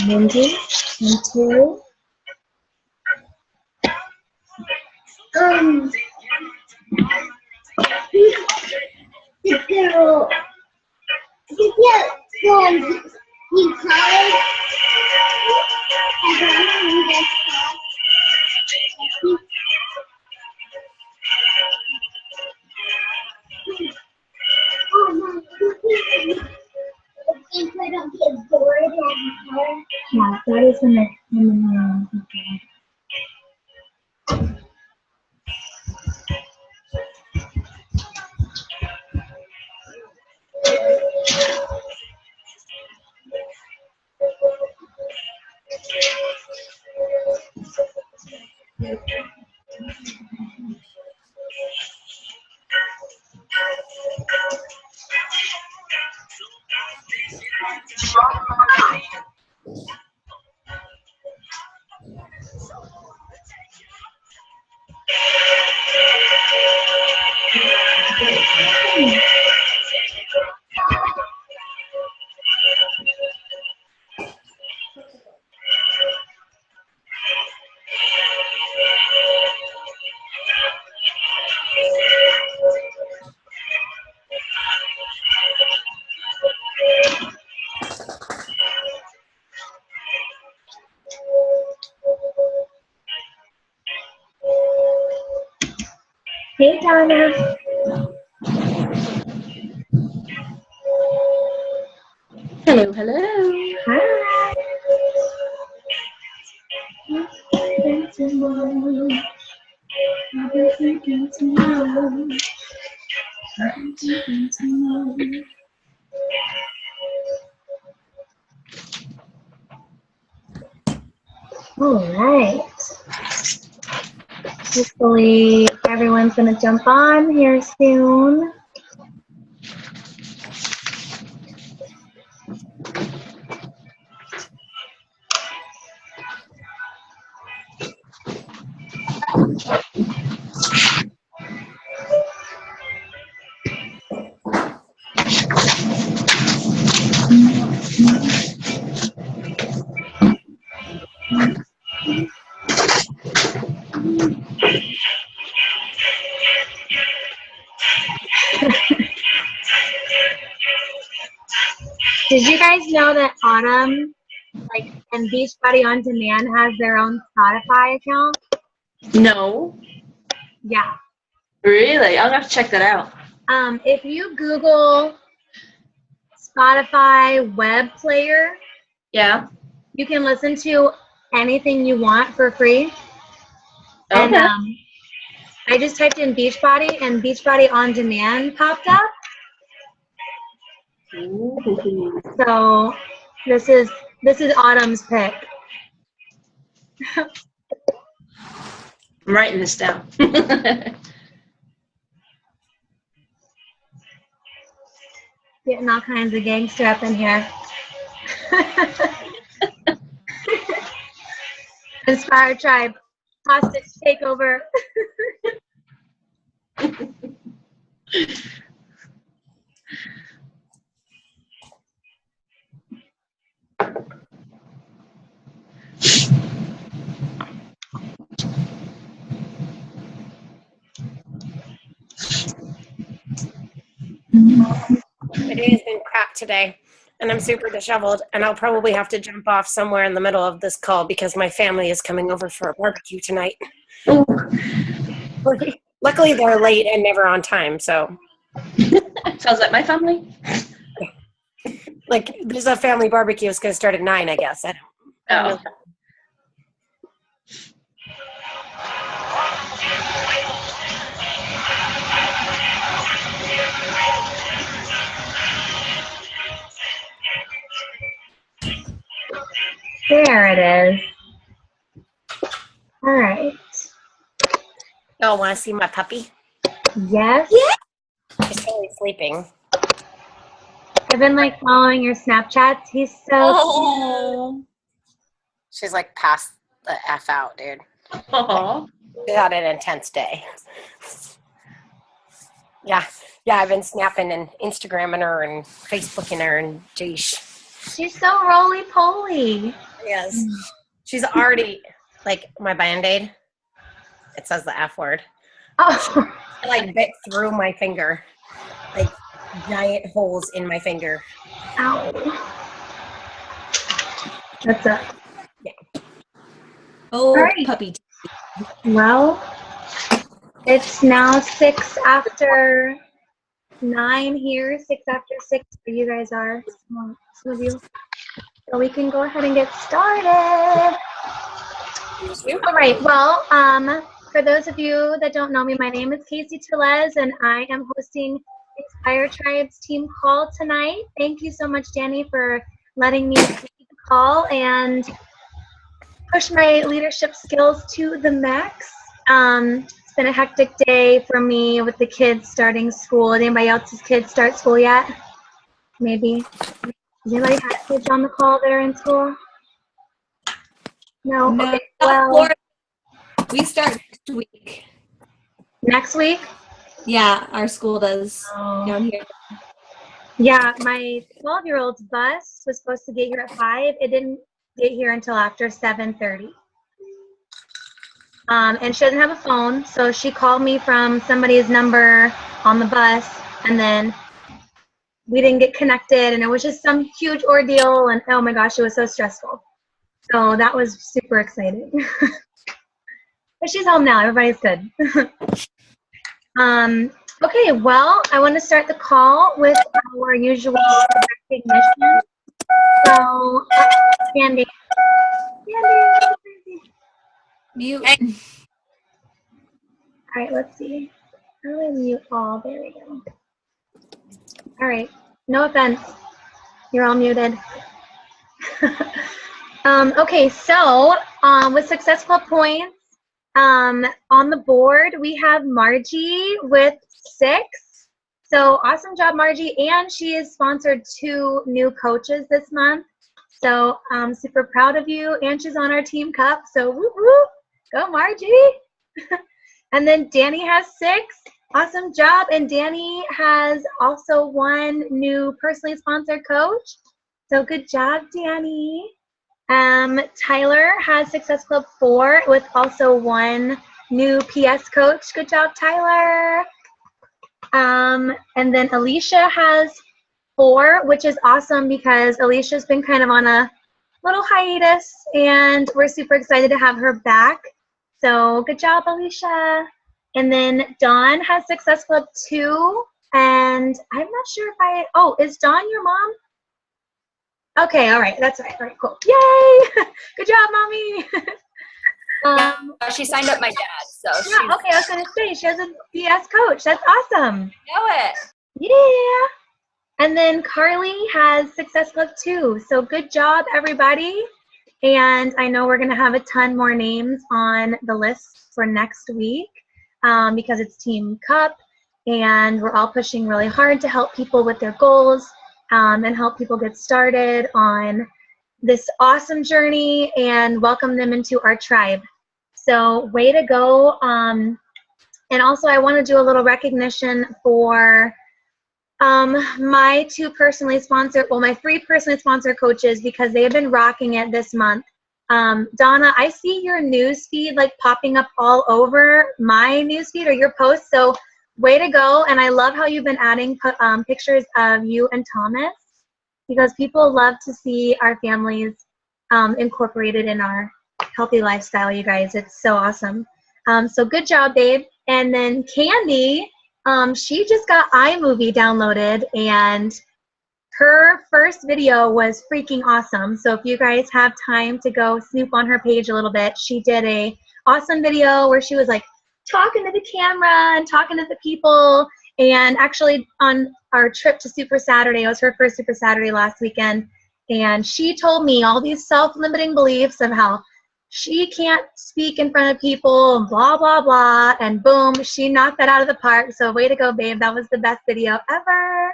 Mindy, and two. Um, the girl, the girl, you college, if I don't get bored of her. Yeah, that is the next one. Hey, Donna. Hello, hello. Hi. All right. Hopefully everyone's going to jump on here soon. Did you guys know that Autumn, and Beachbody On Demand has their own Spotify account? No. Yeah. Really? I'm gonna have to check that out. If you Google Spotify web player, Yeah. you can listen to anything you want for free. Okay. And I just typed in Beachbody and Beachbody On Demand popped up. Ooh. So this is Autumn's pick. I'm writing this down. Getting all kinds of gangster up in here. Inspired Tribe, hostage takeover. My day has been crap today, and I'm super disheveled, and I'll probably have to jump off somewhere in the middle of this call because my family is coming over for a barbecue tonight. Ooh. Luckily, they're late and never on time, so. Sounds like my family. Like, there's a family barbecue. It's going to start at 9, I guess. I don't know. There it is. All right. Y'all want to see my puppy? Yes. She's totally sleeping. I've been following your Snapchats. He's so Oh. She's past the F out, dude. Aww. She's had an intense day. Yeah, I've been snapping and Instagramming her and Facebooking her and geesh. She's so roly-poly. Yes. She's already, like, my Band-Aid. It says the F word. Oh, It, like, bit through my finger. Like, giant holes in my finger. ow. That's it. Oh, All right. puppy. Well, it's now 6 after 9 here, 6 after 6 where you guys are, some of you. So we can go ahead and get started. All right, well, for those of you that don't know me, my name is Casey Tellez, and I am hosting Inspire Tribe's team call tonight. Thank you so much, Danny, for letting me lead the call and push my leadership skills to the max. It's been a hectic day for me with the kids starting school. Did anybody else's kids start school yet? Maybe. Does anybody have kids on the call that are in school? No? No, Okay, South well, Florida. We start next week. next week? Yeah, our school does down here. Yeah, my 12-year-old's bus was supposed to get here at 5. It didn't get here until after 7:30. And she doesn't have a phone, so she called me from somebody's number on the bus, and then we didn't get connected, and it was just some huge ordeal, and oh my gosh, it was so stressful. So that was super exciting. But she's home now. Everybody's good. Okay, well, I want to start the call with our usual recognition. So, Sandy. Mute. All right, let's see. How do I mute all? There we go. All right, no offense. You're all muted. Okay, so with successful points on the board, we have Margie with 6. So awesome job, Margie. And she has sponsored 2 new coaches this month. So I'm super proud of you. And she's on our team cup. So whoop, whoop. Go, Margie. And then Danny has 6. Awesome job. And Danny has also 1 new personally sponsored coach. So good job, Danny. Tyler has Success Club 4 with also 1 new PS coach. Good job, Tyler. And then Alicia has 4, which is awesome because Alicia's been kind of on a little hiatus, and we're super excited to have her back. So good job, Alicia. And then Dawn has Success Club 2, and I'm not sure if is Dawn your mom? Okay, all right, that's right. All right, cool. Yay! Good job, Mommy. She signed up my dad, so Yeah, okay, I was gonna say she has a PS coach. That's awesome. know it. Yeah. And then Carly has Success Club 2. So good job, everybody. And I know we're gonna have a ton more names on the list for next week because it's Team Cup, and we're all pushing really hard to help people with their goals. And help people get started on this awesome journey and welcome them into our tribe. So way to go. And also I want to do a little recognition for my 3 personally sponsored coaches because they have been rocking it this month. Donna, I see your news feed like popping up all over my news feed or your posts. So way to go. And I love how you've been adding pictures of you and Thomas because people love to see our families incorporated in our healthy lifestyle, you guys. It's so awesome. So good job, babe. And then Candy, she just got iMovie downloaded, and her first video was freaking awesome. So if you guys have time to go snoop on her page a little bit, she did a awesome video where she was like talking to the camera and talking to the people. And actually on our trip to Super Saturday, it was her first Super Saturday last weekend, and she told me all these self-limiting beliefs of how she can't speak in front of people and blah, blah, blah, and boom, she knocked that out of the park. So way to go, babe. That was the best video ever.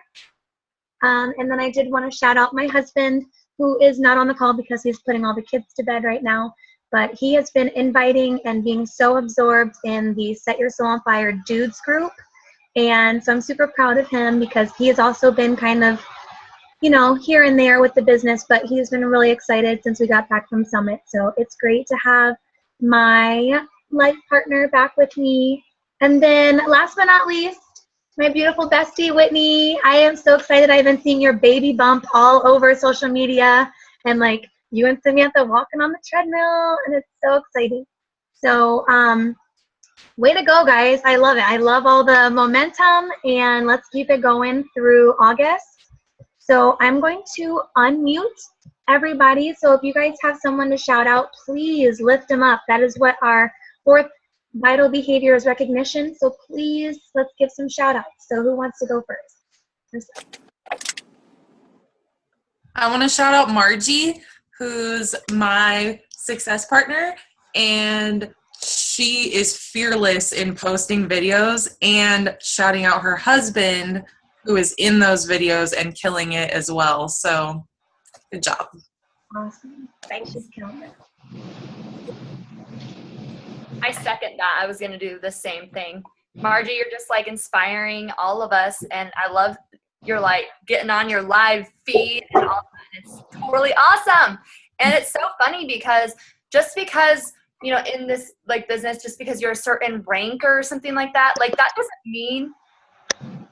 And then I did want to shout out my husband, who is not on the call because he's putting all the kids to bed right now. But he has been inviting and being so absorbed in the Set Your Soul on Fire dudes group. And so I'm super proud of him because he has also been kind of you know, here and there with the business, but he's been really excited since we got back from Summit. So it's great to have my life partner back with me. And then last but not least, my beautiful bestie, Whitney. I am so excited. I've been seeing your baby bump all over social media, and like you and Samantha walking on the treadmill, and it's so exciting. So way to go, guys. I love it. I love all the momentum, and let's keep it going through August. So I'm going to unmute everybody. So if you guys have someone to shout out, please lift them up. That is what our fourth vital behavior is, recognition. So please, let's give some shout outs. So who wants to go first? I want to shout out Margie, who's my success partner, and she is fearless in posting videos and shouting out her husband, who is in those videos and killing it as well. So good job. Awesome. Thanks. She's killing it. I second that. I was going to do the same thing. Margie, you're just like inspiring all of us. And I love you're like getting on your live feed and all that. It's totally awesome. And it's so funny because just because, you know, in this like business, just because you're a certain rank or something like that doesn't mean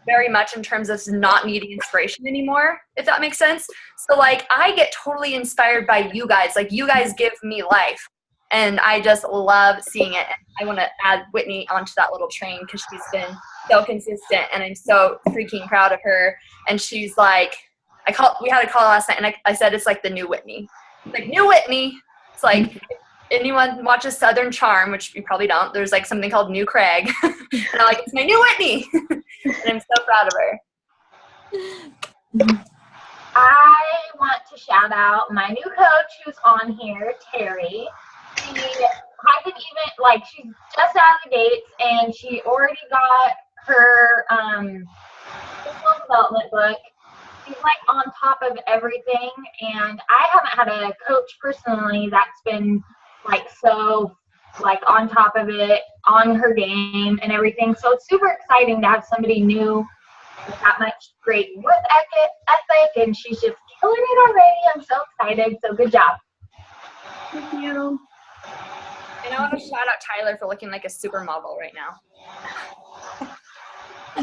very much in terms of not needing inspiration anymore, if that makes sense. So like I get totally inspired by you guys. Like you guys give me life. And I just love seeing it. And I want to add Whitney onto that little train because she's been so consistent and I'm so freaking proud of her. And she's like, we had a call last night and I said, it's like the new Whitney. It's like new Whitney. It's like, if anyone watches Southern Charm, which you probably don't, there's like something called New Craig. And I'm like, it's my new Whitney. And I'm so proud of her. I want to shout out my new coach who's on here, Terry. She hasn't even, like, she's just out of the gates, and she already got her personal development book. She's, like, on top of everything, and I haven't had a coach personally that's been, like, so, like, on top of it, on her game and everything. So it's super exciting to have somebody new with that much great work ethic, and she's just killing it already. I'm so excited. So good job. Thank you. And I want to shout out Tyler for looking like a supermodel right now.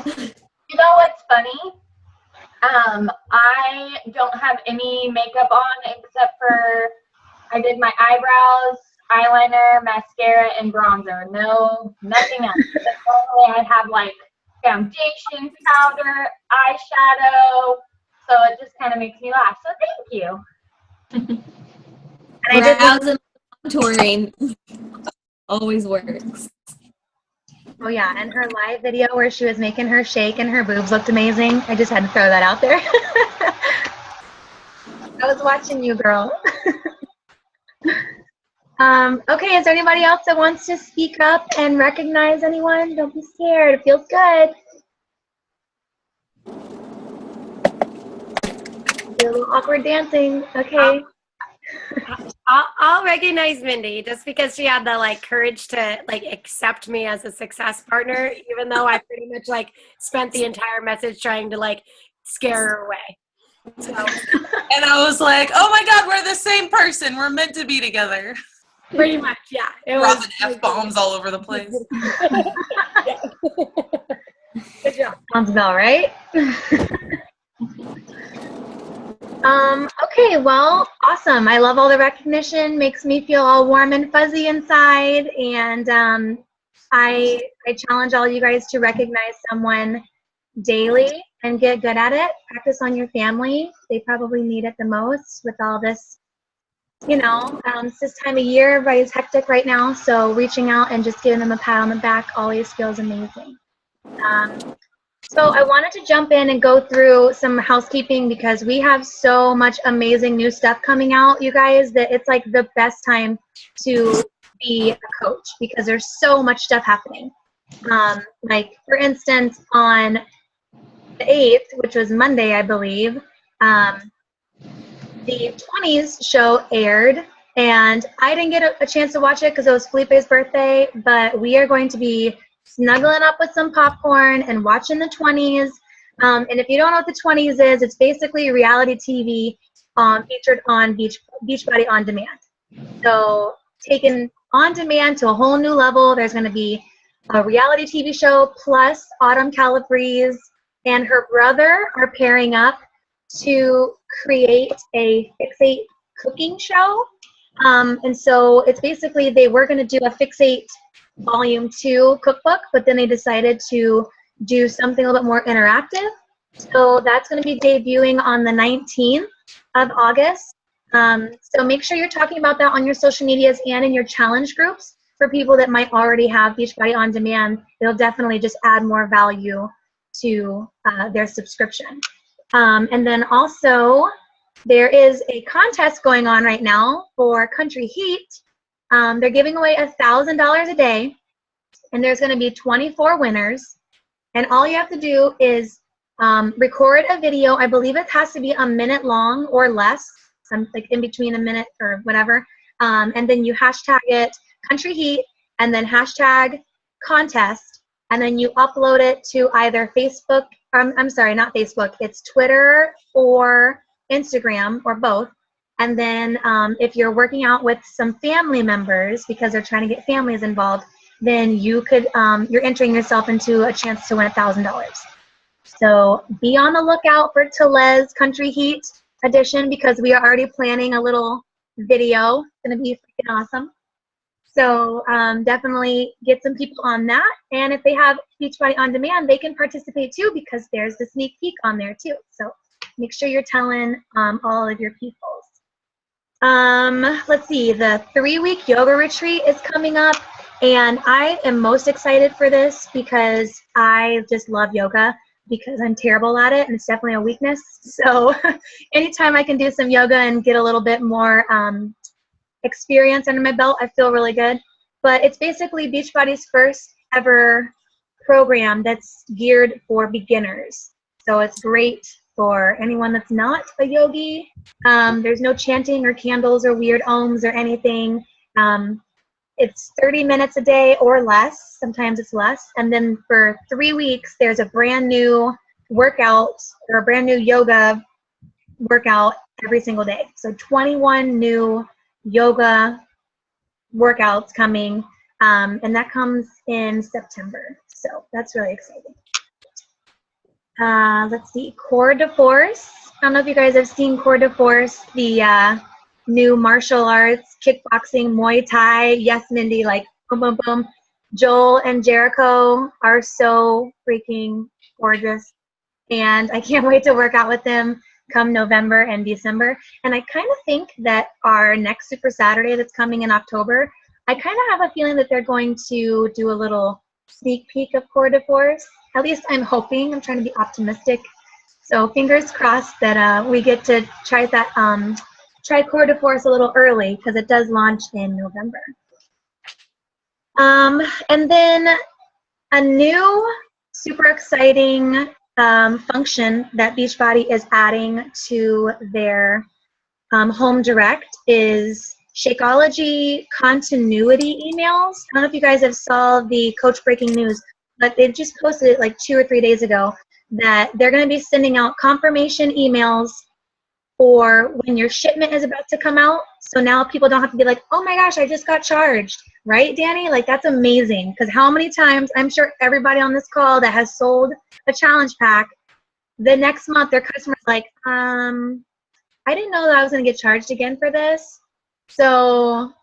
You know what's funny? I don't have any makeup on except for I did my eyebrows, eyeliner, mascara, and bronzer. No, nothing else. Normally I have like foundation, powder, eyeshadow. So it just kind of makes me laugh. So thank you. And I did Contouring always works. Oh yeah, and her live video where she was making her shake and her boobs looked amazing. I just had to throw that out there. I was watching you, girl. Okay, is there anybody else that wants to speak up and recognize anyone? Don't be scared. It feels good. Do a little awkward dancing. Okay. I'll recognize Mindy just because she had the like courage to like accept me as a success partner, even though I pretty much like spent the entire message trying to like scare her away. So. And I was like, oh my God, we're the same person. We're meant to be together. Pretty much, yeah. It Dropping was F-bombs all over the place. Good job. Sounds about right. Okay, well, awesome. I love all the recognition. Makes me feel all warm and fuzzy inside. And I challenge all you guys to recognize someone daily and get good at it. Practice on your family. They probably need it the most with all this, you know, it's this time of year. Everybody's hectic right now. So reaching out and just giving them a pat on the back always feels amazing. So I wanted to jump in and go through some housekeeping because we have so much amazing new stuff coming out, you guys, that it's like the best time to be a coach because there's so much stuff happening. Like, for instance, on the 8th, which was Monday, I believe, the 20s show aired, and I didn't get a chance to watch it because it was Felipe's birthday, but we are going to be snuggling up with some popcorn and watching the 20s. And if you don't know what the 20s is, it's basically reality TV featured on Beachbody On Demand. So taken on demand to a whole new level. There's going to be a reality TV show plus Autumn Calabrese and her brother are pairing up to create a Fixate cooking show. And so it's basically they were going to do a Fixate Volume 2 cookbook, but then they decided to do something a little bit more interactive. So that's going to be debuting on the 19th of August. So make sure you're talking about that on your social medias and in your challenge groups for people that might already have Beachbody On Demand. It'll definitely just add more value to their subscription. And then also, there is a contest going on right now for Country Heat. They're giving away $1,000 a day, and there's going to be 24 winners. And all you have to do is record a video. I believe it has to be a minute long or less, like in between a minute or whatever. And then you hashtag it Country Heat and then hashtag contest. And then you upload it to either Facebook. I'm sorry, not Facebook. It's Twitter or Instagram or both. And then if you're working out with some family members because they're trying to get families involved, then you could, you're entering yourself into a chance to win $1,000. So be on the lookout for Tellez Country Heat edition because we are already planning a little video. It's going to be freaking awesome. So definitely get some people on that. And if they have Beachbody On Demand, they can participate too because there's the sneak peek on there too. So make sure you're telling all of your peoples. Let's see, the 3-week yoga retreat is coming up. And I am most excited for this because I just love yoga because I'm terrible at it and it's definitely a weakness. So anytime I can do some yoga and get a little bit more experience under my belt, I feel really good. But it's basically Beachbody's first ever program that's geared for beginners. So it's great for anyone that's not a yogi. There's no chanting or candles or weird ohms or anything. It's 30 minutes a day or less. Sometimes it's less. And then for 3 weeks, there's a brand new workout or a brand new yoga workout every single day. So 21 new yoga workouts coming. And that comes in September. So that's really exciting. Let's see, Core de Force. I don't know if you guys have seen Core de Force, the new martial arts, kickboxing, Muay Thai. Yes, Mindy, like boom, boom, boom. Joel and Jericho are so freaking gorgeous. And I can't wait to work out with them come November and December. And I kind of think that our next Super Saturday that's coming in October, I kind of have a feeling that they're going to do a little sneak peek of Core de Force. At least I'm hoping. I'm trying to be optimistic. So fingers crossed that we get to try that. Try Core de Force a little early because it does launch in November. And then a new super exciting function that Beachbody is adding to their Home Direct is Shakeology continuity emails. I don't know if you guys have saw the Coach Breaking News, but they just posted it like 2 or 3 days ago that they're going to be sending out confirmation emails for when your shipment is about to come out. So now people don't have to be like, oh my gosh, I just got charged. Right, Danny? Like, that's amazing. Because how many times, I'm sure everybody on this call that has sold a challenge pack, the next month their customer's like, I didn't know that I was going to get charged again for this. So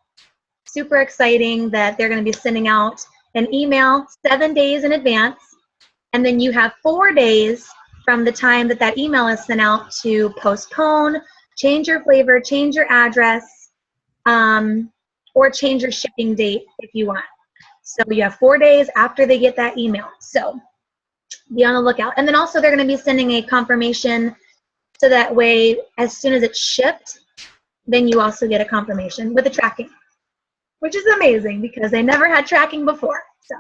super exciting that they're going to be sending out an email 7 days in advance. And then you have 4 days from the time that that email is sent out to postpone, change your flavor, change your address, or change your shipping date if you want. So you have 4 days after they get that email. So be on the lookout. And then also they're going to be sending a confirmation so that way as soon as it's shipped, then you also get a confirmation with the tracking, which is amazing because they never had tracking before. So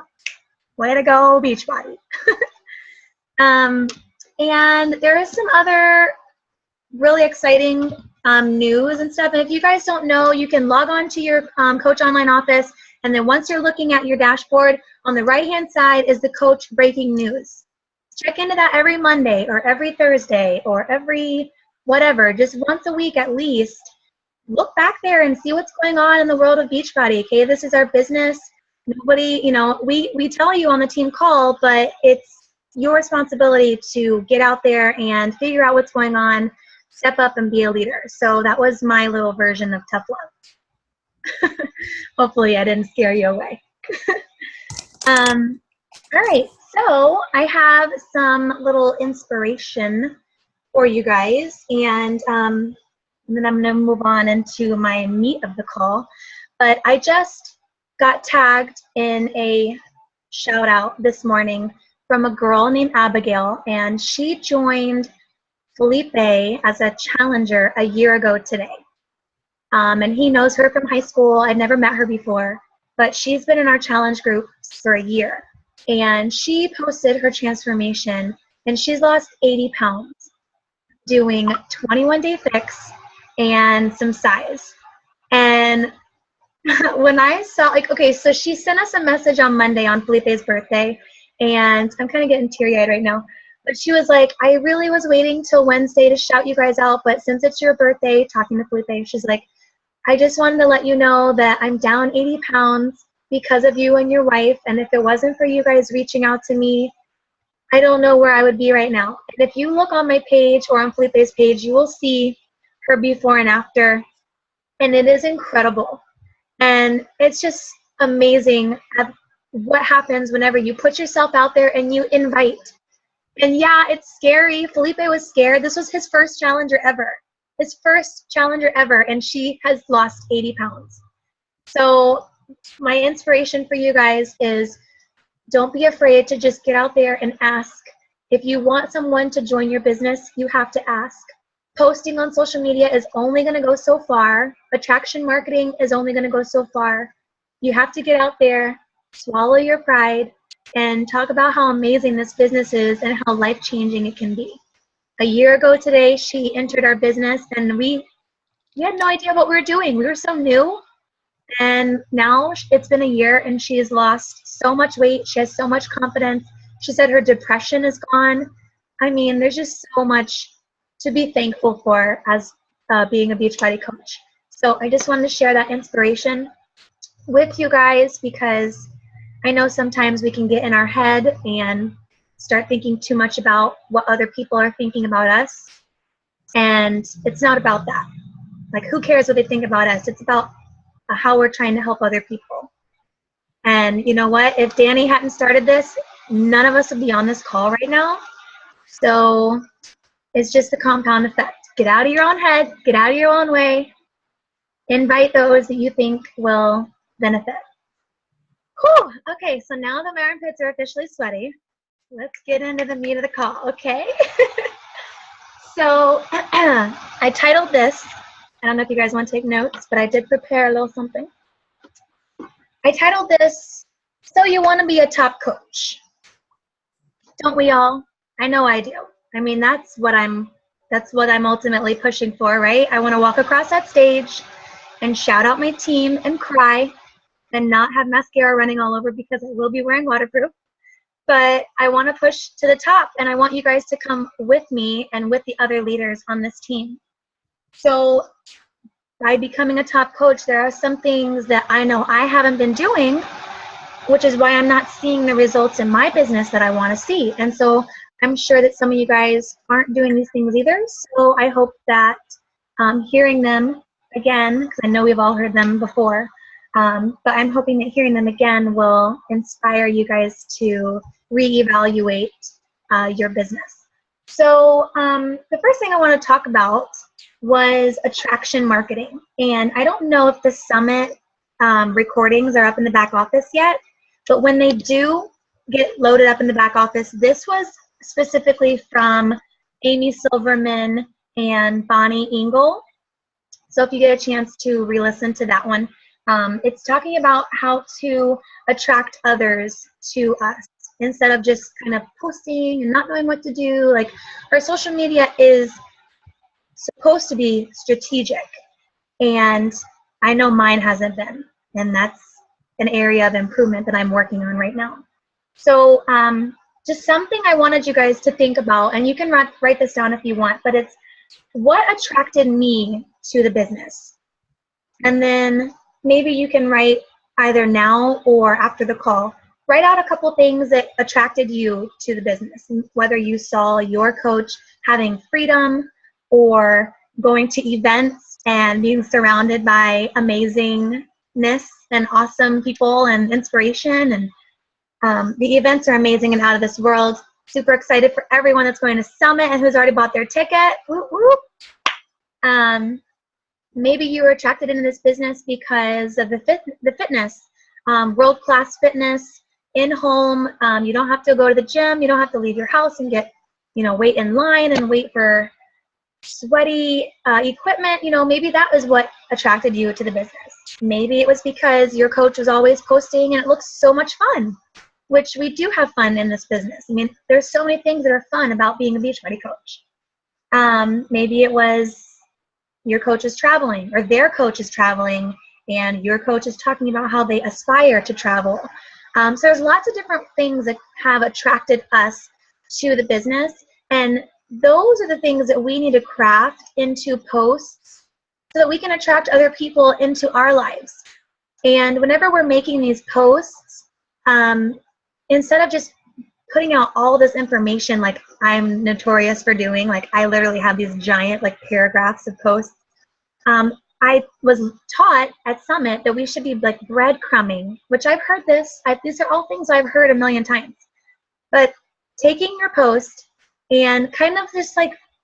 way to go, Beachbody. And there is some other really exciting news and stuff. And if you guys don't know, you can log on to your Coach Online office. And then once you're looking at your dashboard, on the right-hand side is the Coach Breaking News. check into that every Monday or every Thursday or every whatever, just once a week at least. Look back there and see what's going on in the world of Beachbody. Okay, this is our business. Nobody, we tell you on the team call, but it's your responsibility to get out there and figure out what's going on, step up and be a leader. So that was my little version of tough love. Hopefully I didn't scare you away. All right, so I have some little inspiration for you guys, and then I'm going to move on into my meat of the call. But I just got tagged in a shout out this morning from a girl named Abigail, and she joined Felipe as a challenger a year ago today. And he knows her from high school. I'd never met her before, but she's been in our challenge group for a year. And she posted her transformation, and she's lost 80 pounds doing 21-day fix and some size. And when I saw, okay, so she sent us a message on Monday on Felipe's birthday, and I'm kind of getting teary-eyed right now, but she was like, I really was waiting till Wednesday to shout you guys out, but since it's your birthday, talking to Felipe, she's like, I just wanted to let you know that I'm down 80 pounds because of you and your wife, and if it wasn't for you guys reaching out to me, I don't know where I would be right now. And if you look on my page or on Felipe's page, you will see her before and after, and it is incredible. And it's just amazing what happens whenever you put yourself out there and you invite. And yeah, it's scary. Felipe was scared. This was his first challenger ever. His first challenger ever, and she has lost 80 pounds. So my inspiration for you guys is don't be afraid to just get out there and ask. If you want someone to join your business, you have to ask. Posting on social media is only going to go so far. Attraction marketing is only going to go so far. You have to get out there, swallow your pride, and talk about how amazing this business is and how life-changing it can be. A year ago today, she entered our business, and we had no idea what we were doing. We were so new, and now it's been a year, and she has lost so much weight. She has so much confidence. She said her depression is gone. I mean, there's just so much to be thankful for as being a Beachbody coach. So I just wanted to share that inspiration with you guys, because I know sometimes we can get in our head and start thinking too much about what other people are thinking about us. And it's not about that. Like, who cares what they think about us? It's about how we're trying to help other people. And you know what? If Danny hadn't started this, none of us would be on this call right now. So it's just a compound effect. Get out of your own head. Get out of your own way. Invite those that you think will benefit. Whew. Okay, so now that my armpits are officially sweaty, let's get into the meat of the call, okay? So I titled this, I don't know if you guys want to take notes, but I did prepare a little something. I titled this, So You Want to Be a Top Coach. Don't we all? I know I do. I mean, that's what I'm ultimately pushing for, right? I want to walk across that stage and shout out my team and cry and not have mascara running all over, because I will be wearing waterproof. But I want to push to the top, and I want you guys to come with me and with the other leaders on this team. So by becoming a top coach, there are some things that I know I haven't been doing, which is why I'm not seeing the results in my business that I want to see. And so I'm sure that some of you guys aren't doing these things either. So I hope that hearing them again, because I know we've all heard them before, but I'm hoping that hearing them again will inspire you guys to reevaluate your business. So the first thing I want to talk about was attraction marketing. And I don't know if the summit recordings are up in the back office yet, but when they do get loaded up in the back office, this was specifically from Amy Silverman and Bonnie Engel. So if you get a chance to re-listen to that one, it's talking about how to attract others to us instead of just kind of posting and not knowing what to do. Like, our social media is supposed to be strategic, and I know mine hasn't been, and that's an area of improvement that I'm working on right now. So just something I wanted you guys to think about, and you can write this down if you want, but it's what attracted me to the business. And then maybe you can write either now or after the call, write out a couple things that attracted you to the business, whether you saw your coach having freedom or going to events and being surrounded by amazingness and awesome people and inspiration. And the events are amazing and out of this world. Super excited for everyone that's going to Summit and who's already bought their ticket. Whoop, whoop. Maybe you were attracted into this business because of the fitness, world-class fitness, in-home. You don't have to go to the gym. You don't have to leave your house and get, wait in line and wait for sweaty equipment. Maybe that was what attracted you to the business. Maybe it was because your coach was always posting and it looks so much fun, which we do have fun in this business. I mean, there's so many things that are fun about being a Beachbody coach. Maybe it was your coach is traveling or their coach is traveling and your coach is talking about how they aspire to travel. So there's lots of different things that have attracted us to the business, and those are the things that we need to craft into posts so that we can attract other people into our lives. And whenever we're making these posts, instead of just putting out all this information like I'm notorious for doing, like I literally have these giant paragraphs of posts, I was taught at Summit that we should be breadcrumbing, which I've heard these are all things I've heard a million times. But taking your post and kind of just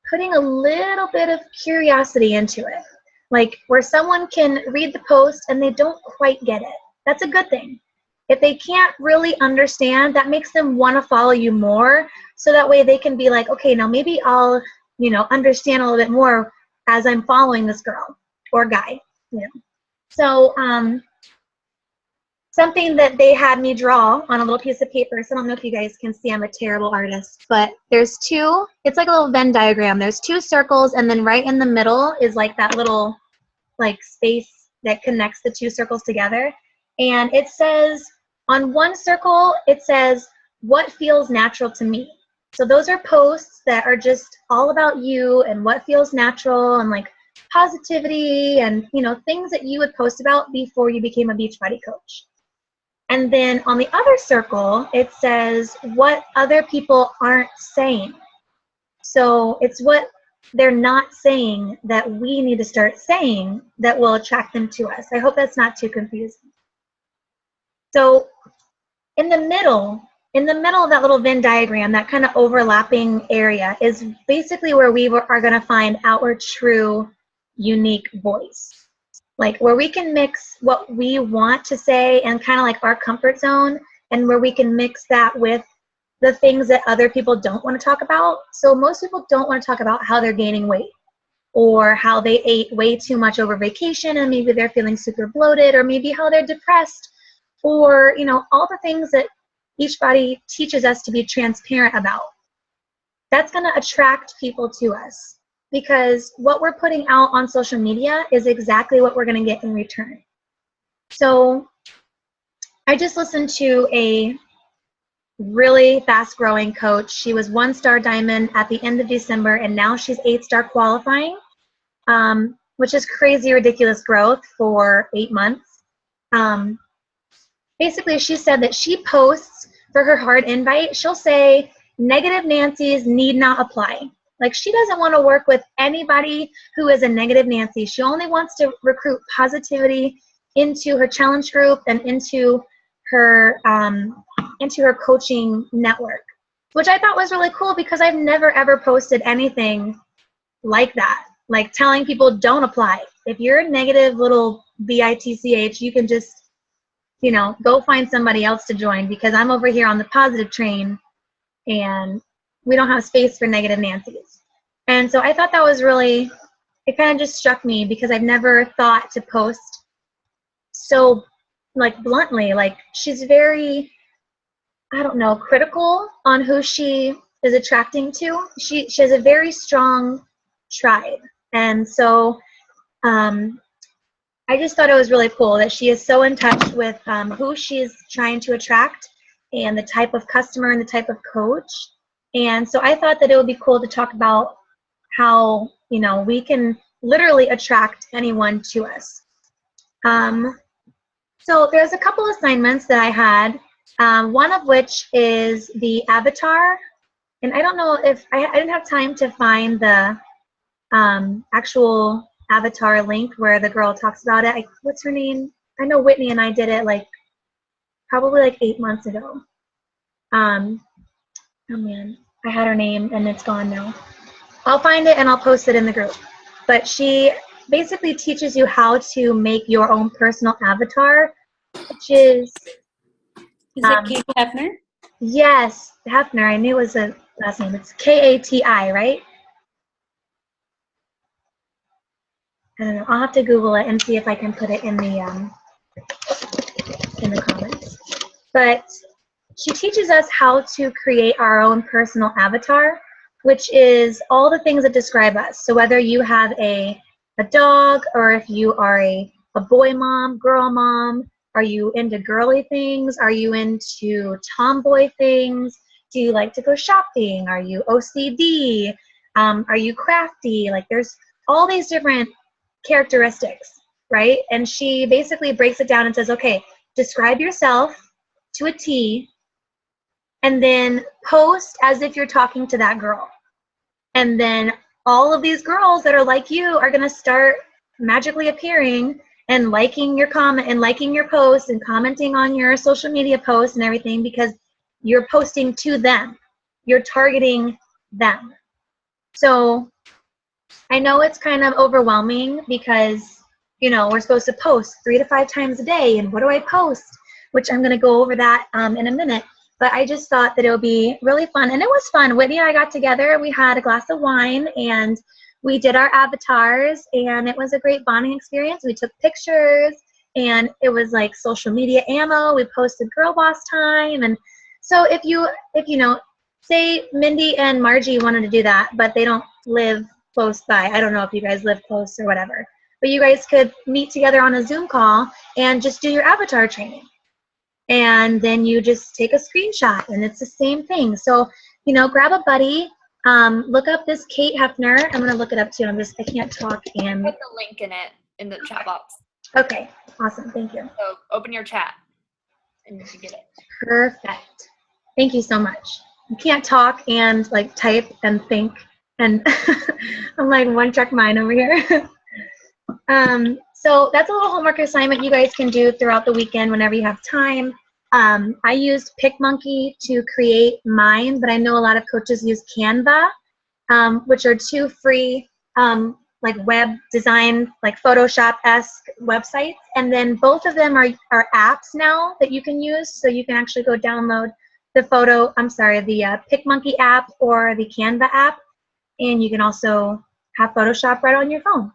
putting a little bit of curiosity into it, where someone can read the post and they don't quite get it. That's a good thing. If they can't really understand, that makes them want to follow you more, so that way they can be like, okay, now maybe I'll, understand a little bit more as I'm following this girl or guy. So something that they had me draw on a little piece of paper, so I don't know if you guys can see, I'm a terrible artist, but there's two, it's like a little Venn diagram. There's two circles, and then right in the middle is that little space that connects the two circles together. And it says, on one circle, it says, what feels natural to me? So those are posts that are just all about you and what feels natural and positivity and, things that you would post about before you became a Beachbody coach. And then on the other circle, it says what other people aren't saying. So it's what they're not saying that we need to start saying that will attract them to us. I hope that's not too confusing. So in the middle of that little Venn diagram, that kind of overlapping area is basically where we are going to find our true, unique voice. Where we can mix what we want to say and kind of our comfort zone, and where we can mix that with the things that other people don't want to talk about. So most people don't want to talk about how they're gaining weight or how they ate way too much over vacation and maybe they're feeling super bloated, or maybe how they're depressed, or all the things that Beachbody teaches us to be transparent about. That's going to attract people to us, because what we're putting out on social media is exactly what we're going to get in return. So I just listened to a really fast-growing coach. She was 1-star diamond at the end of December, and now she's 8-star qualifying, which is crazy, ridiculous growth for 8 months. Basically, she said that she posts for her hard invite. She'll say, negative Nancy's need not apply. She doesn't want to work with anybody who is a negative Nancy. She only wants to recruit positivity into her challenge group and into her coaching network, which I thought was really cool, because I've never ever posted anything like that, telling people don't apply. If you're a negative little bitch, you can just go find somebody else to join, because I'm over here on the positive train and we don't have space for negative Nancy's. And so I thought that was really, it kind of just struck me, because I've never thought to post so bluntly. She's very, I don't know, critical on who she is attracting to. She has a very strong tribe. And so I just thought it was really cool that she is so in touch with who she's trying to attract, and the type of customer and the type of coach. And so I thought that it would be cool to talk about how, you know, we can literally attract anyone to us. So there's a couple assignments that I had, one of which is the avatar. And I don't know if, I didn't have time to find the actual avatar link where the girl talks about it. What's her name? I know Whitney and I did it like probably like 8 months ago. Oh man, I had her name and it's gone now. I'll find it and I'll post it in the group. But she basically teaches you how to make your own personal avatar, which is... Is it Kate Hefner? Yes, Hefner. I knew it was a last name. It's Kati, right? I don't know. I'll have to Google it and see if I can put it in the comments. But she teaches us how to create our own personal avatar, which is all the things that describe us. So whether you have a dog, or if you are a boy mom, girl mom, are you into girly things? Are you into tomboy things? Do you like to go shopping? Are you OCD? Are you crafty? Like there's all these different characteristics, right? And she basically breaks it down and says, okay, describe yourself to a T, and then post as if you're talking to that girl. And then all of these girls that are like you are going to start magically appearing and liking your comment and liking your post and commenting on your social media posts and everything, because you're posting to them. You're targeting them. So I know it's kind of overwhelming because, you know, we're supposed to post 3 to 5 times a day. And what do I post? Which I'm going to go over that in a minute. But I just thought that it would be really fun. And it was fun. Whitney and I got together. We had a glass of wine and we did our avatars. And it was a great bonding experience. We took pictures. And it was like social media ammo. We posted Girl Boss Time. And so if you know, say Mindy and Margie wanted to do that, but they don't live close by. I don't know if you guys live close or whatever. But you guys could meet together on a Zoom call and just do your avatar training. And then you just take a screenshot and it's the same thing. So, you know, grab a buddy, look up this Kate Hefner. I'm going to look it up too. I can't talk and... Put the link in it, in the chat box. Okay, awesome, thank you. So open your chat and you can get it. Perfect. Thank you so much. You can't talk and like type and think, and I'm like one track mind over here. So that's a little homework assignment you guys can do throughout the weekend whenever you have time. I used PicMonkey to create mine, but I know a lot of coaches use Canva, which are 2 free like web design, like Photoshop-esque websites. And then both of them are apps now that you can use, so you can actually go download the PicMonkey app or the Canva app, and you can also have Photoshop right on your phone.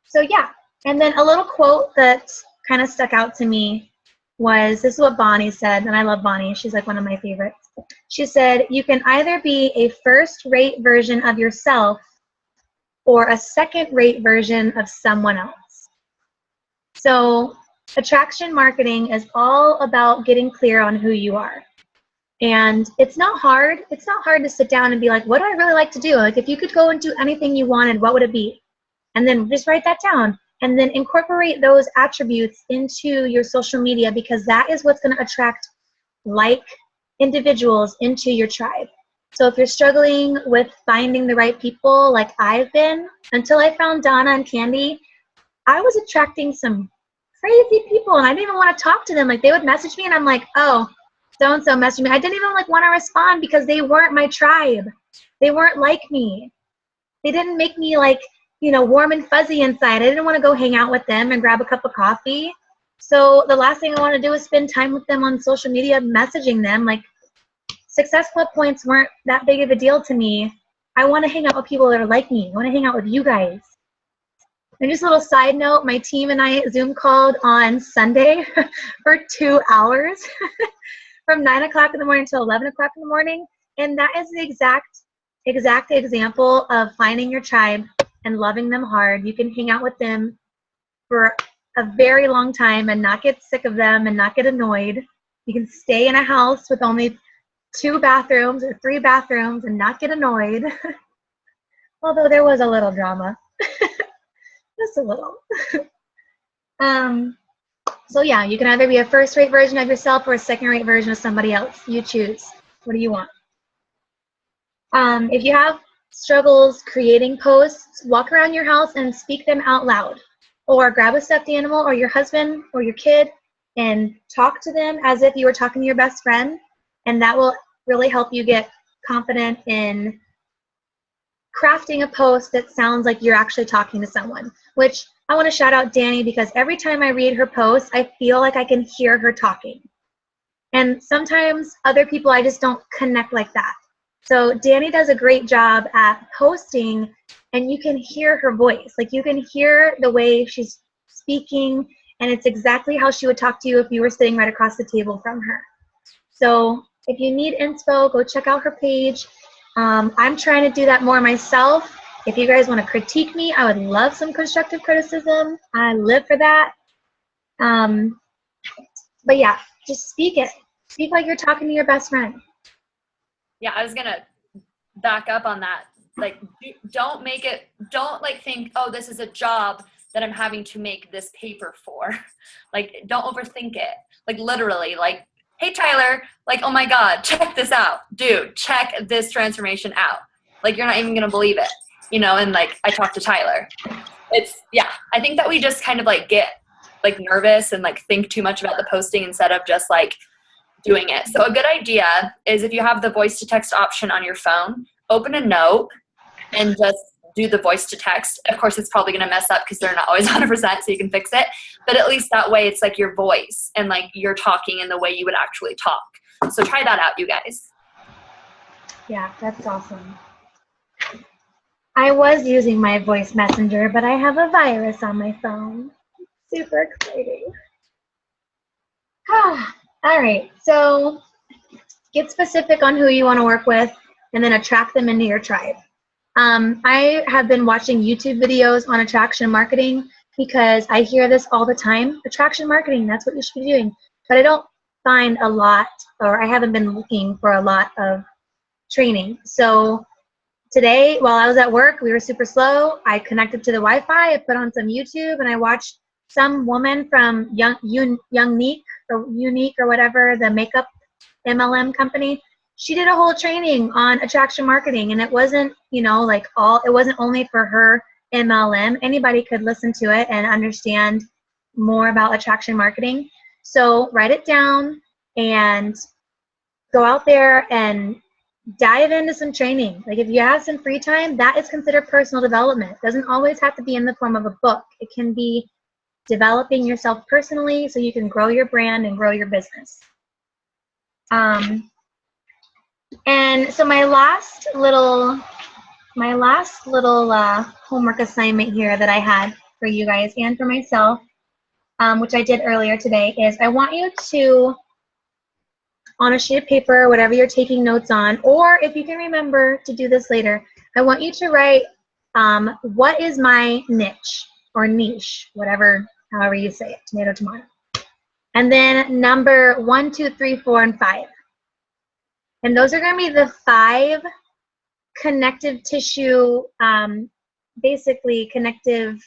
So yeah, and then a little quote that kind of stuck out to me was, this is what Bonnie said, and I love Bonnie, she's like one of my favorites. She said, you can either be a first-rate version of yourself or a second-rate version of someone else. So attraction marketing is all about getting clear on who you are. And it's not hard. It's not hard to sit down and be like, what do I really like to do? Like if you could go and do anything you wanted, what would it be? And then just write that down and then incorporate those attributes into your social media, because that is what's going to attract like individuals into your tribe. So if you're struggling with finding the right people, like I've been, until I found Donna and Candy, I was attracting some crazy people and I didn't even want to talk to them. Like they would message me and I'm like, oh, so-and-so messaged me. I didn't even like want to respond because they weren't my tribe. They weren't like me. They didn't make me like, you know, warm and fuzzy inside. I didn't want to go hang out with them and grab a cup of coffee. So the last thing I want to do is spend time with them on social media, messaging them. Like Success Club points weren't that big of a deal to me. I want to hang out with people that are like me. I want to hang out with you guys. And just a little side note, my team and I Zoom called on Sunday for 2 hours from 9 o'clock in the morning till 11 o'clock in the morning. And that is the exact example of finding your tribe and loving them hard. You can hang out with them for a very long time and not get sick of them and not get annoyed. You can stay in a house with only 2 bathrooms or 3 bathrooms and not get annoyed. Although there was a little drama. Just a little. So yeah, you can either be a first-rate version of yourself or a second-rate version of somebody else. You choose. What do you want? If you have struggles creating posts, walk around your house and speak them out loud. Or grab a stuffed animal or your husband or your kid and talk to them as if you were talking to your best friend. And that will really help you get confident in crafting a post that sounds like you're actually talking to someone. Which I want to shout out Danny, because every time I read her post, I feel like I can hear her talking. And sometimes other people, I just don't connect like that. So Danny does a great job at posting, and you can hear her voice. Like, you can hear the way she's speaking, and it's exactly how she would talk to you if you were sitting right across the table from her. So if you need inspo, go check out her page. I'm trying to do that more myself. If you guys want to critique me, I would love some constructive criticism. I live for that. But yeah, just speak it. Speak like you're talking to your best friend. Yeah, I was gonna back up on that. Like, don't like think, oh, this is a job that I'm having to make this paper for. Like, don't overthink it. Like, literally, like, hey, Tyler, like, oh my God, check this out. Dude, check this transformation out. Like, you're not even gonna believe it, you know? And like, I talked to Tyler. I think that we just kind of like get like nervous and like think too much about the posting instead of just like doing it. So a good idea is, if you have the voice to text option on your phone, open a note and just do the voice to text. Of course, it's probably going to mess up because they're not always 100%, so you can fix it. But at least that way it's like your voice and like you're talking in the way you would actually talk. So try that out, you guys. Yeah, that's awesome. I was using my voice messenger, but I have a virus on my phone. Super exciting. All right, so get specific on who you want to work with and then attract them into your tribe. I have been watching YouTube videos on attraction marketing because I hear this all the time. Attraction marketing, that's what you should be doing. But I don't find a lot, or I haven't been looking for a lot of training. So today, while I was at work, we were super slow. I connected to the Wi-Fi, I put on some YouTube, and I watched some woman from Unique or whatever, the makeup MLM company. She did a whole training on attraction marketing, and it wasn't, you know, like it wasn't only for her MLM. Anybody could listen to it and understand more about attraction marketing. So write it down and go out there and dive into some training. Like, if you have some free time, that is considered personal development. It doesn't always have to be in the form of a book. It can be developing yourself personally so you can grow your brand and grow your business. And so my last little homework assignment here that I had for you guys and for myself, which I did earlier today, is I want you to, on a sheet of paper, whatever you're taking notes on, or if you can remember to do this later, I want you to write, what is my niche or niche, however you say it, tomato, tomato. And then number 1, 2, 3, 4, and 5. And those are going to be the 5 connective tissue, basically connective,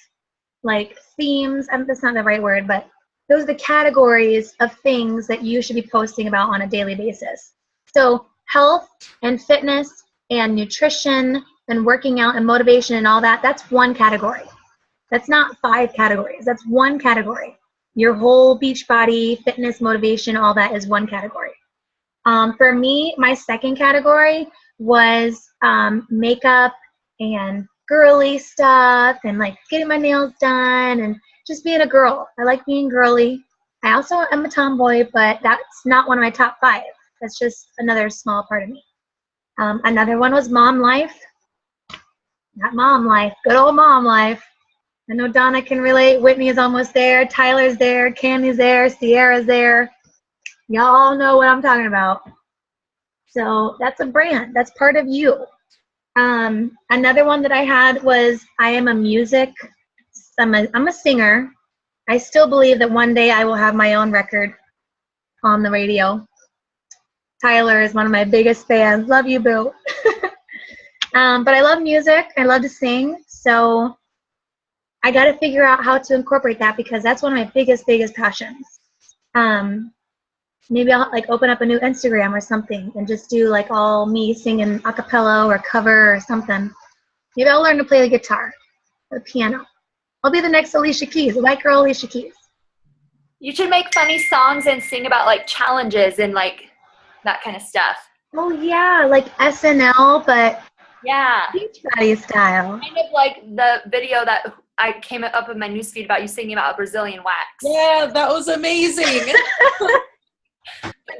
like, themes. That's not the right word, but those are the categories of things that you should be posting about on a daily basis. So health and fitness and nutrition and working out and motivation and all that, that's one category. That's not 5 categories. That's one category. Your whole beach body, fitness, motivation, all that is one category. For me, my second category was makeup and girly stuff and like getting my nails done and just being a girl. I like being girly. I also am a tomboy, but that's not one of my top 5. That's just another small part of me. Another one was mom life. Not mom life, good old mom life. I know Donna can relate. Whitney is almost there. Tyler's there. Candy's there. Sierra's there. Y'all know what I'm talking about. So that's a brand. That's part of you. Another one that I had was I'm a singer. I still believe that one day I will have my own record on the radio. Tyler is one of my biggest fans. Love you, boo. But I love music. I love to sing. So I got to figure out how to incorporate that because that's one of my biggest passions. Maybe I'll like open up a new Instagram or something and just do like all me singing a cappella or cover or something. Maybe I'll learn to play the guitar or the piano. I'll be the next Alicia Keys, the white girl Alicia Keys. You should make funny songs and sing about like challenges and like that kind of stuff. Oh yeah, like SNL, but Yeah. Beachbody style. Kind of like the video that I came up in my newsfeed about you singing about a Brazilian wax. Yeah, that was amazing.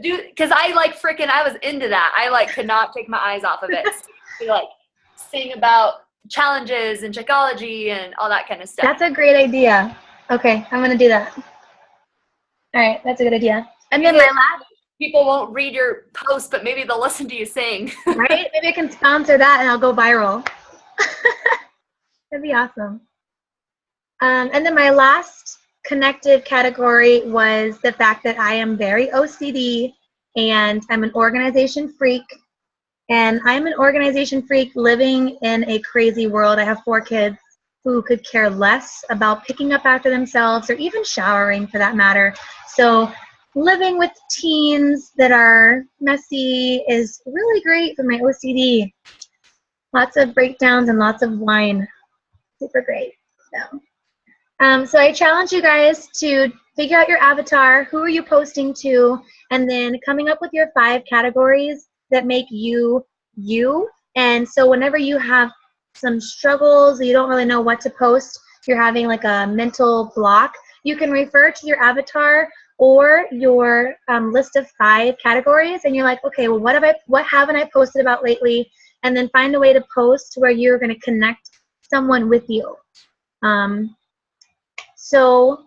Dude, because I like freaking, I was into that. I like could not take my eyes off of it. To like sing about challenges and Shakeology and all that kind of stuff. That's a great idea. Okay, I'm gonna do that. All right, that's a good idea. And then my last, People won't read your post, but maybe they'll listen to you sing. right? Maybe I can sponsor that and I'll go viral. That'd be awesome. And then my last connective category was the fact that I am very OCD and I'm an organization freak. And I'm an organization freak living in a crazy world. I have 4 kids who could care less about picking up after themselves or even showering for that matter. So living with teens that are messy is really great for my OCD. Lots of breakdowns and lots of wine. Super great. So I challenge you guys to figure out your avatar, who are you posting to, and then coming up with your 5 categories that make you you. And so whenever you have some struggles, you don't really know what to post, you're having like a mental block, you can refer to your avatar or your list of 5 categories, and you're like, okay, well, what haven't I posted about lately? And then find a way to post where you're going to connect someone with you. So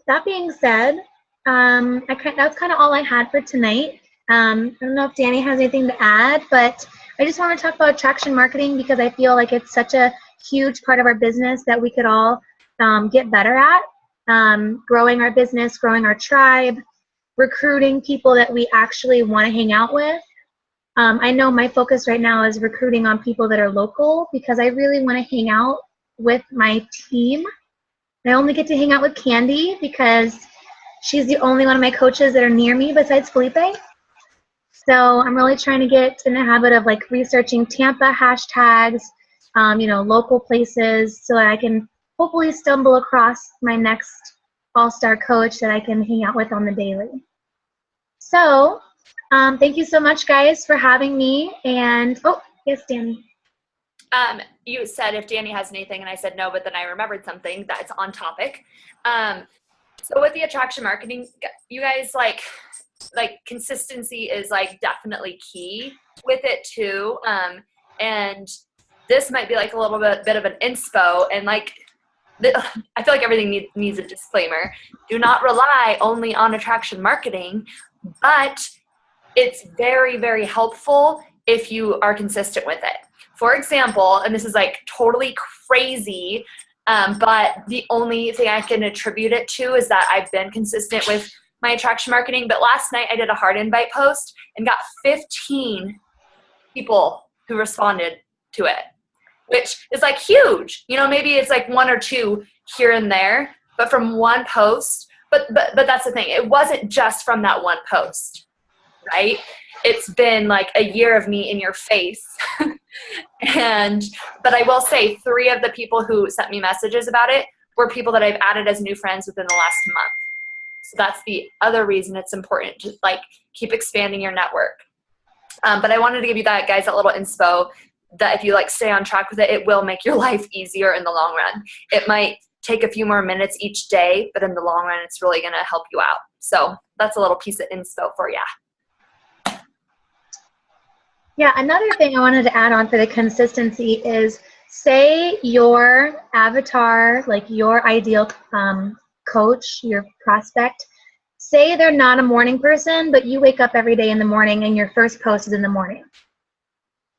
that being said, that's kind of all I had for tonight. I don't know if Danny has anything to add, but I just want to talk about attraction marketing because I feel like it's such a huge part of our business that we could all get better at. Growing our business, growing our tribe, recruiting people that we actually want to hang out with. I know my focus right now is recruiting on people that are local because I really want to hang out with my team. I only get to hang out with Candy because she's the only one of my coaches that are near me besides Felipe. So I'm really trying to get in the habit of like researching Tampa hashtags, local places so that I can hopefully stumble across my next all-star coach that I can hang out with on the daily. So thank you so much, guys, for having me. And, oh, yes, Danny. You said if Danny has anything, and I said no, but then I remembered something that's on topic. So with the attraction marketing, you guys, like consistency is like definitely key with it too. And this might be like a little bit of an inspo, and like I feel like everything needs a disclaimer. Do not rely only on attraction marketing, but it's very, very helpful if you are consistent with it. For example, and this is like totally crazy, but the only thing I can attribute it to is that I've been consistent with my attraction marketing. But last night I did a heart invite post and got 15 people who responded to it, which is like huge. Maybe it's like 1 or 2 here and there, but from one post. But that's the thing. It wasn't just from that one post, right? It's been like a year of me in your face. But I will say 3 of the people who sent me messages about it were people that I've added as new friends within the last month. So that's the other reason it's important to like keep expanding your network. But I wanted to give you that, guys, that little inspo that if you like stay on track with it, it will make your life easier in the long run. It might take a few more minutes each day, but in the long run, it's really going to help you out. So that's a little piece of inspo for you. Yeah, another thing I wanted to add on for the consistency is say your avatar, like your ideal coach, your prospect, say they're not a morning person, but you wake up every day in the morning and your first post is in the morning.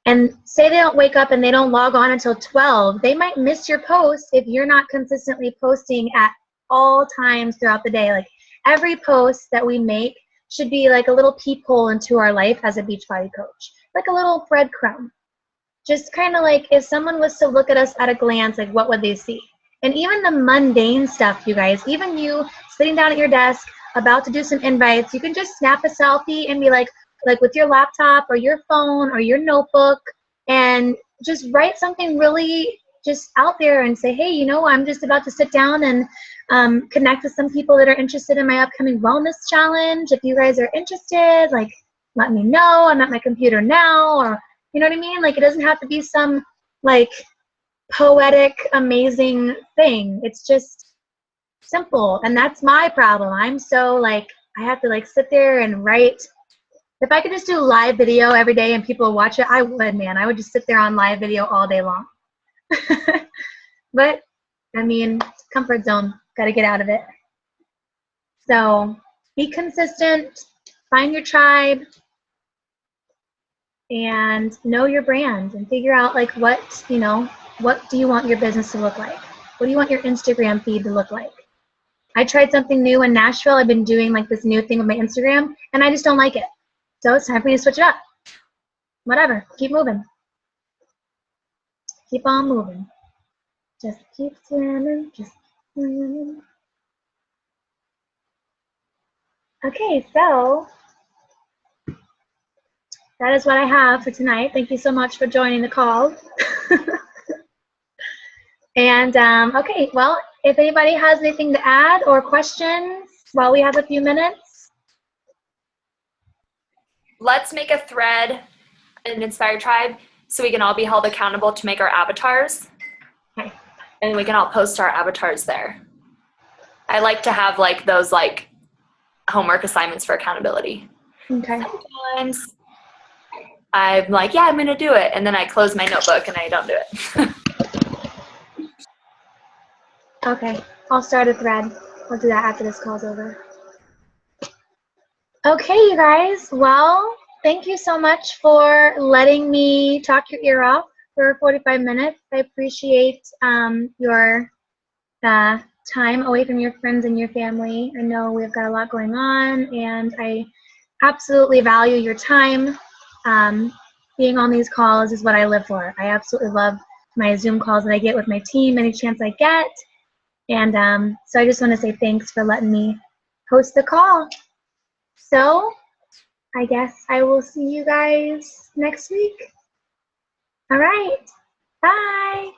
And say they don't wake up and they don't log on until 12. They might miss your post if you're not consistently posting at all times throughout the day. Like every post that we make should be like a little peephole into our life as a Beachbody coach, like a little breadcrumb. Just kind of like if someone was to look at us at a glance, like what would they see? And even the mundane stuff, you guys, even you sitting down at your desk about to do some invites, you can just snap a selfie and be like with your laptop or your phone or your notebook, and just write something really just out there and say, hey, you know, I'm just about to sit down and connect with some people that are interested in my upcoming wellness challenge. If you guys are interested, like, let me know. I'm at my computer now, or you know what I mean? Like, it doesn't have to be some like poetic, amazing thing. It's just simple. And that's my problem. I'm so like, I have to like sit there and write. If I could just do live video every day and people watch it, I would, man. I would just sit there on live video all day long. But, I mean, comfort zone. Got to get out of it. So, be consistent. Find your tribe. And know your brand. And figure out, like, what, you know, what do you want your business to look like? What do you want your Instagram feed to look like? I tried something new in Nashville. I've been doing, like, this new thing with my Instagram, and I just don't like it. So it's time for me to switch it up. Whatever. Keep moving. Keep on moving. Just keep swimming. Just keep swimming. Okay, so that is what I have for tonight. Thank you so much for joining the call. And, okay, well, if anybody has anything to add or questions while we have a few minutes. Let's make a thread in Inspired Tribe so we can all be held accountable to make our avatars. Okay. And we can all post our avatars there. I like to have like those like homework assignments for accountability. Okay. Sometimes I'm like, yeah, I'm going to do it. And then I close my notebook and I don't do it. Okay. I'll start a thread. I'll do that after this call's over. Okay, you guys. Well, thank you so much for letting me talk your ear off for 45 minutes. I appreciate your time away from your friends and your family. I know we've got a lot going on, and I absolutely value your time. Being on these calls is what I live for. I absolutely love my Zoom calls that I get with my team any chance I get. And so I just want to say thanks for letting me host the call. So I guess I will see you guys next week. All right. Bye.